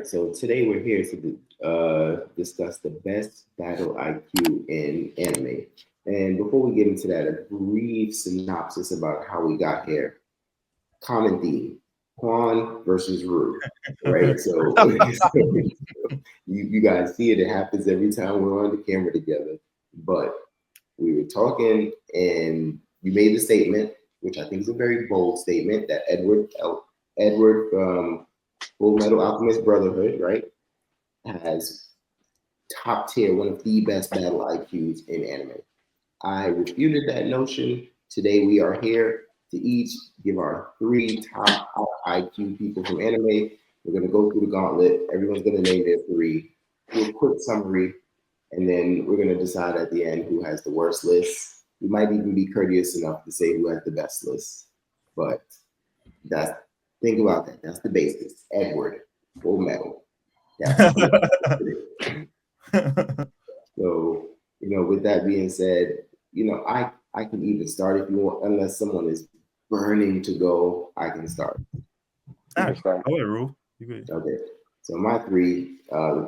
So today we're here to discuss the best battle IQ in anime. And before we get into that, a brief synopsis about how we got here. Common theme: Quan versus Rue. Right. So, you guys see it. It happens every time we're on the camera together. But we were talking, and you made the statement, which I think is a very bold statement, that Edward from Full Metal Alchemist Brotherhood, right, has top tier, one of the best battle IQs in anime. I refuted that notion. Today we are here to each give our three top IQ people from anime. We're going to go through the gauntlet. Everyone's going to name their three, do a quick summary, and then we're going to decide at the end who has the worst list. We might even be courteous enough to say who has the best list. But that's think about that. That's the basis. Edward, Full Metal. That's so, with that being said, I can even start if you want, unless someone is burning to go, I can start. Rule. Okay. So my three,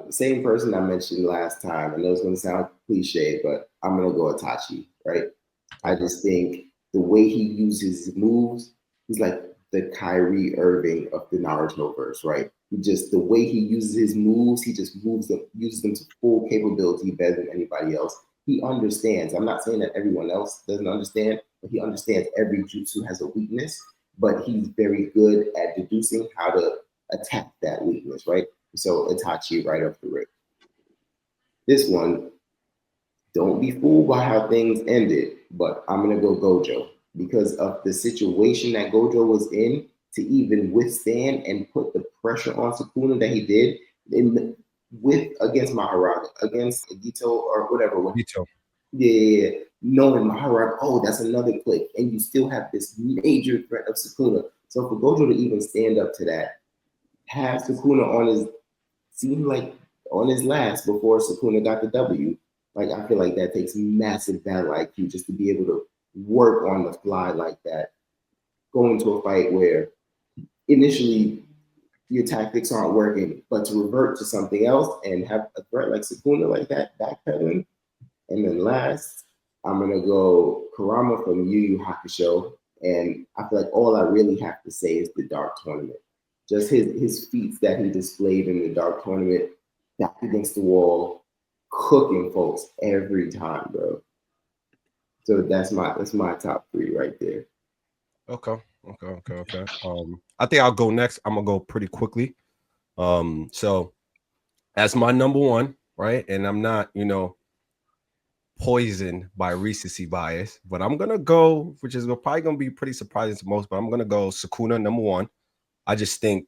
same person I mentioned last time. I know it's going to sound cliche, but I'm going to go Itachi, right? I just think the way he uses his moves, he's like the Kyrie Irving of the Naruto verse, right? The way he uses his moves, he just uses them to full capability better than anybody else. He understands. I'm not saying that everyone else doesn't understand, but he understands every jutsu has a weakness, but he's very good at deducing how to attack that weakness, right? So Itachi right off the rip. This one, don't be fooled by how things ended, but I'm gonna go Gojo because of the situation that Gojo was in to even withstand and put the pressure on Sukuna that he did against Maharaja, against Gito or whatever. Gito. Yeah, knowing Maharaja, oh, that's another click, and you still have this major threat of Sukuna. So for Gojo to even stand up to that, have Sukuna on his last before Sukuna got the W. Like, I feel like that takes massive battle IQ just to be able to work on the fly like that. Go into a fight where initially your tactics aren't working, but to revert to something else and have a threat like Sukuna like that, backpedaling. And then last, I'm gonna go Kurama from Yu Yu Hakusho. And I feel like all I really have to say is the Dark Tournament. Just his feats that he displayed in the Dark Tournament, back against the wall, cooking folks every time, bro. So that's my top three right there. Okay. I think I'll go next. I'm gonna go pretty quickly. So as my number one, right? And I'm not, poisoned by recency bias, but I'm gonna go, which is probably gonna be pretty surprising to most, but I'm gonna go Sukuna number one. I just think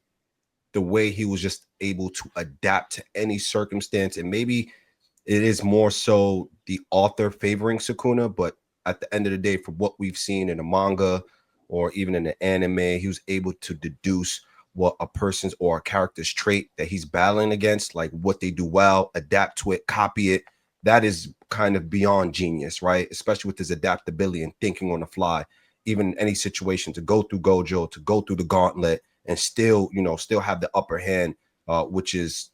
the way he was just able to adapt to any circumstance, and maybe it is more so the author favoring Sukuna, but at the end of the day, for what we've seen in the manga or even in the anime, he was able to deduce what a person's or a character's trait that he's battling against, like what they do well, adapt to it, copy it. That is kind of beyond genius, right? Especially with his adaptability and thinking on the fly, even in any situation, to go through Gojo, to go through the gauntlet, and still have the upper hand, which is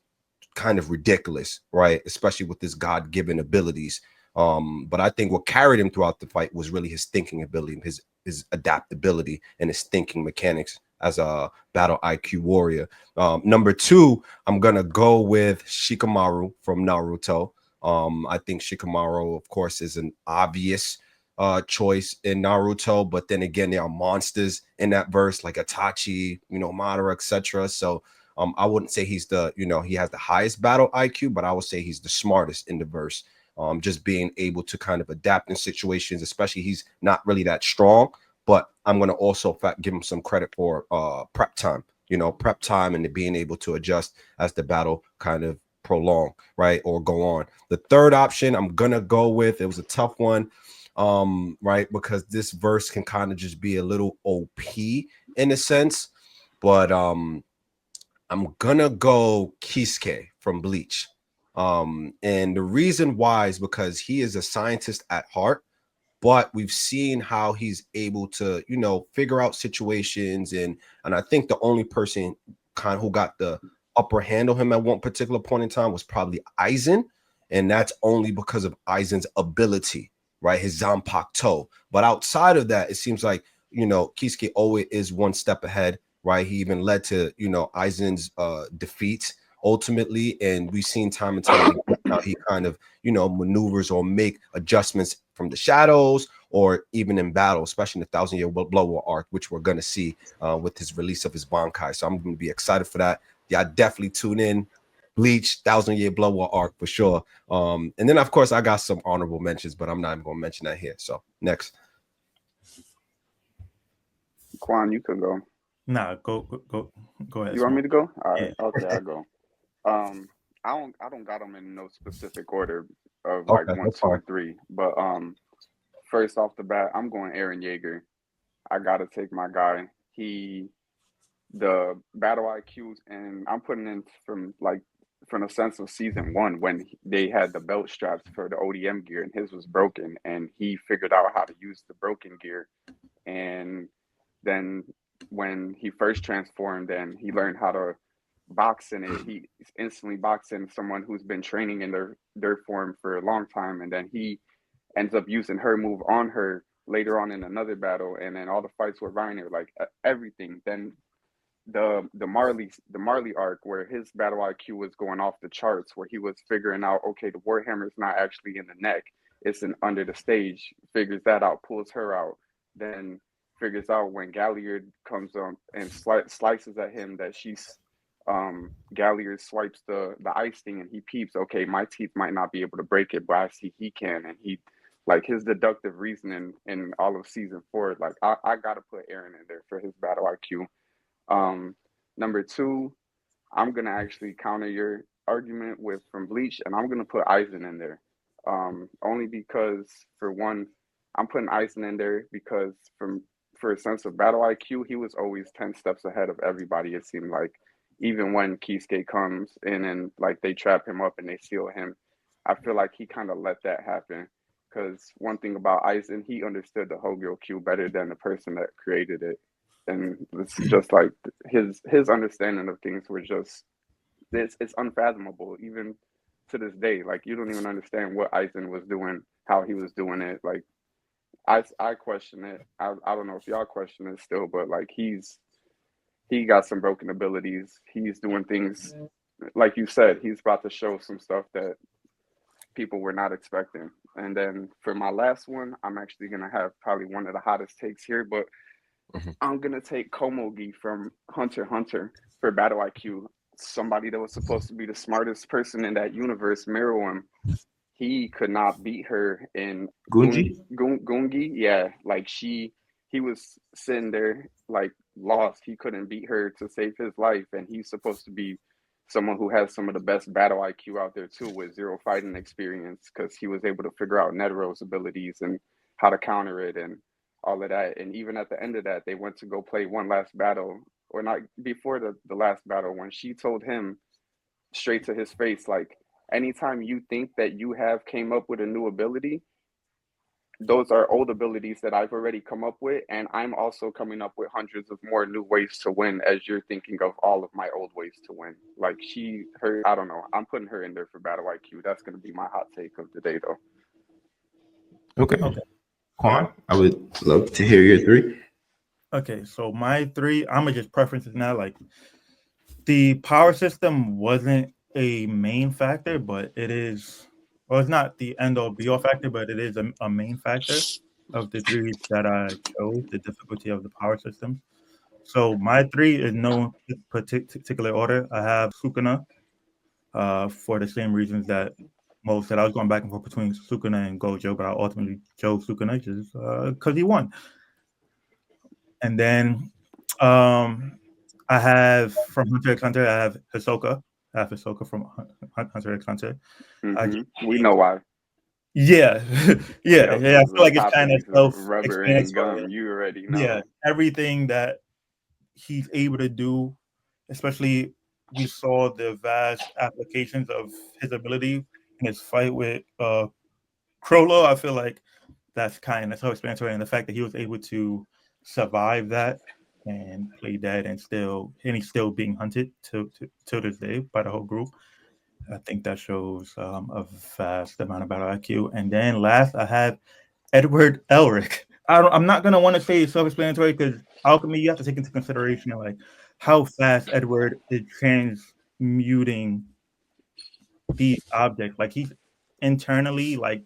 kind of ridiculous, right? Especially with his God-given abilities. But I think what carried him throughout the fight was really his thinking ability, his adaptability, and his thinking mechanics as a battle IQ warrior. Number two, I'm gonna go with Shikamaru from Naruto. I think Shikamaru, of course, is an obvious choice in Naruto, but then again, there are monsters in that verse like Itachi, Madara, etc. So I wouldn't say he's he has the highest battle IQ, but I would say he's the smartest in the verse. Just being able to kind of adapt in situations, especially he's not really that strong, but I'm going to also give him some credit for prep time, and being able to adjust as the battle kind of prolong, right, or go on. The third option I'm going to go with, it was a tough one, right, because this verse can kind of just be a little OP in a sense, but I'm gonna go Kisuke from Bleach. And the reason why is because he is a scientist at heart, but we've seen how he's able to, figure out situations, and I think the only person kind of who got the upper hand on him at one particular point in time was probably Aizen, and that's only because of Aizen's ability, right? His Zanpakuto. But outside of that, it seems like, Kisuke always is one step ahead, right? He even led to, Aizen's defeat ultimately, and we've seen time and time again how he kind of, maneuvers or make adjustments from the shadows or even in battle, especially in the 1,000 Year Blood War arc, which we're going to see with his release of his Bankai. So I'm going to be excited for that. Yeah, definitely tune in. Bleach, 1,000 Year Blood War arc for sure. And then, of course, I got some honorable mentions, but I'm not even going to mention that here. So next. Quan, you can go. Nah, go ahead. You want me to go? All right. Yeah. Okay, I'll go. I don't got them in no specific order of Okay, like 1, that's 2, fine. and 3. But first off the bat, I'm going Eren Yeager. I gotta take my guy. The battle IQs, and I'm putting in from the sense of season 1 when they had the belt straps for the ODM gear and his was broken, and he figured out how to use the broken gear. And then when he first transformed and he learned how to box in it, he instantly boxed in someone who's been training in their form for a long time, and then he ends up using her move on her later on in another battle, and then all the fights with Reiner, like everything. Then the Marley arc, where his battle IQ was going off the charts, where he was figuring out, okay, the Warhammer is not actually in the neck, it's under the stage. Figures that out, pulls her out, then figures out when Galliard comes on and slices at him that she's Galliard swipes the ice thing, and he peeps, okay, my teeth might not be able to break it, but I see he can, and he, like, his deductive reasoning in all of season 4, like I gotta put Eren in there for his battle IQ. Number 2, I'm gonna actually counter your argument from Bleach, and I'm gonna put Aizen in there. Only because, for one, I'm putting Aizen in there because for a sense of battle IQ, he was always 10 steps ahead of everybody, it seemed like. Even when Kisuke comes in and like they trap him up and they seal him, I feel like he kind of let that happen. Because one thing about Aizen, he understood the Hogyo Q better than the person that created it. And it's just like his understanding of things was just, it's unfathomable even to this day. Like, you don't even understand what Aizen was doing, how he was doing it. Like, I question it. I don't know if y'all question it still, but like he got some broken abilities. He's doing things, like you said, he's about to show some stuff that people were not expecting. And then for my last one, I'm actually gonna have probably one of the hottest takes here, but I'm gonna take Komogi from Hunter x Hunter for battle IQ. Somebody that was supposed to be the smartest person in that universe, Meruem, he could not beat her in Gungi. Yeah, like he was sitting there like lost. He couldn't beat her to save his life, and he's supposed to be someone who has some of the best battle IQ out there too, with 0 fighting experience, because he was able to figure out Netero's abilities and how to counter it and all of that. And even at the end of that, they went to go play one last battle, or not before the last battle, when she told him straight to his face, like, anytime you think that you have came up with a new ability, those are old abilities that I've already come up with, and I'm also coming up with hundreds of more new ways to win as you're thinking of all of my old ways to win. Like, I don't know, I'm putting her in there for battle IQ. That's going to be my hot take of the day, though. Okay. Quan, I would love to hear your 3. Okay, so my 3, I'm gonna just preferences now. Like, the power system wasn't a main factor, but it is, well, it's not the end all be all factor, but it is a main factor of the 3 that I chose, the difficulty of the power systems. So my 3 is no particular order. I have Sukuna for the same reasons that Mo said. I was going back and forth between Sukuna and Gojo, but I ultimately chose Sukuna just because he won. And then I have from Hunter x Hunter, I have Hisoka. I have Hisoka from Hunter x Hunter. We know why. Yeah. yeah. I feel like it's kind of rubber and gum. You already know. Yeah, everything that he's able to do, especially we saw the vast applications of his ability in his fight with Crollo. I feel like that's kind of self-explanatory, and the fact that he was able to survive that and play dead, and he's still being hunted to this day by the whole group. I think that shows a vast amount of battle IQ. And then last, I have Edward Elric. I'm not gonna want to say it's self-explanatory because alchemy, you have to take into consideration like how fast Edward is transmuting these objects. Like he's internally like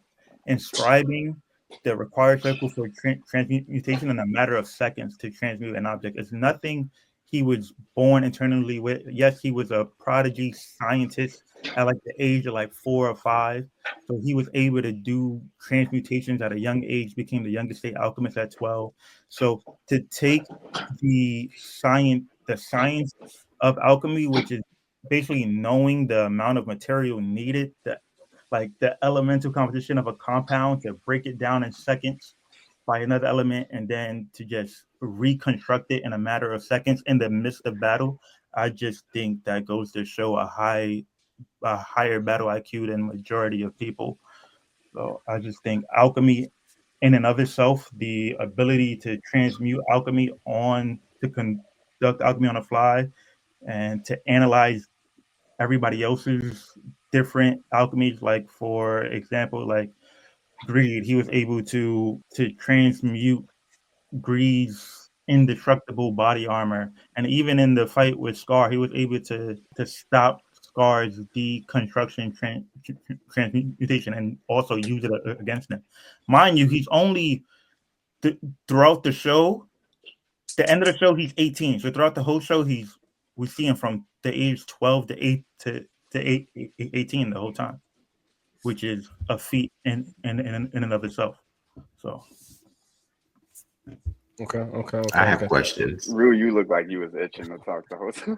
inscribing the required circle for transmutation in a matter of seconds to transmute an object. It's nothing he was born internally with. Yes, he was a prodigy scientist at like the age of like 4 or 5. So he was able to do transmutations at a young age, became the youngest state alchemist at 12. So to take the science of alchemy, which is basically knowing the amount of material needed, like the elemental composition of a compound, to break it down in seconds by another element, and then to just reconstruct it in a matter of seconds in the midst of battle. I just think that goes to show a higher battle IQ than majority of people. So I just think alchemy in and of itself, the ability to transmute alchemy to conduct alchemy on the fly and to analyze everybody else's different alchemies, like for example, like Greed, he was able to transmute Greed's indestructible body armor, and even in the fight with Scar, he was able to stop Scar's deconstruction transmutation and also use it against him. Mind you, he's only throughout the show. The end of the show, he's 18. So throughout the whole show, we see him from the age 12 to 18 the whole time, which is a feat in and of itself. So Okay. I have questions. Rue, you look like you was itching to talk the whole time.